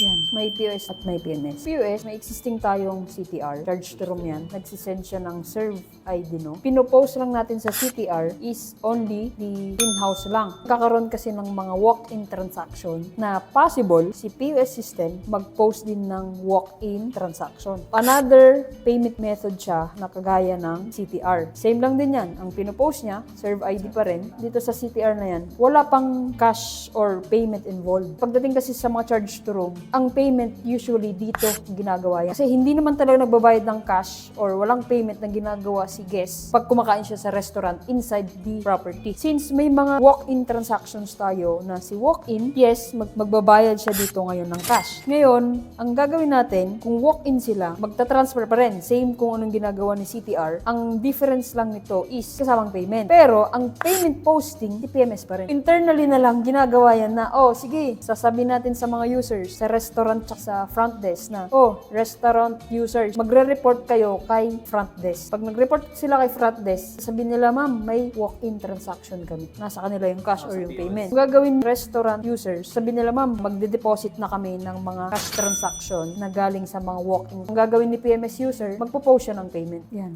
Yan. May POS at may PMS. POS, may existing tayong CTR. Charge to room yan. Nagsisend siya ng serve ID, no? Pinopost lang natin sa CTR is only the in-house lang. Kakaroon kasi ng mga walk-in transaction na possible si POS system mag-post din ng walk-in transaction. Another payment method siya na kagaya ng CTR. Same lang din yan. Ang pinopost niya, serve ID pa rin. Dito sa CTR na yan, wala pang cash or payment involved. Pagdating kasi sa mga charge to room, ang payment usually dito ginagawa yan. Kasi hindi naman talaga nagbabayad ng cash or walang payment na ginagawa si guest pag kumakain siya sa restaurant inside the property. Since may mga walk-in transactions tayo na si walk-in, yes, magbabayad siya dito ngayon ng cash. Ngayon, ang gagawin natin, kung walk-in sila, magta-transfer pa rin. Same kung anong ginagawa ni CTR. Ang difference lang nito is kasamang payment. Pero, ang payment posting, PMS pa rin. Internally na lang, ginagawa yan na, sige, sasabihin natin sa mga users, sa restaurant at sa front desk na, restaurant users, magre-report kayo kay front desk. Pag nag-report sila kay front desk, sabihin nila, ma'am, may walk-in transaction kami. Nasa kanila yung cash or yung payment. Kung gagawin restaurant users, sabihin nila, ma'am, magde-deposit na kami ng mga cash transaction na galing sa mga walk-in. Kung gagawin ni PMS user, magpo-post siya ng payment. Yan.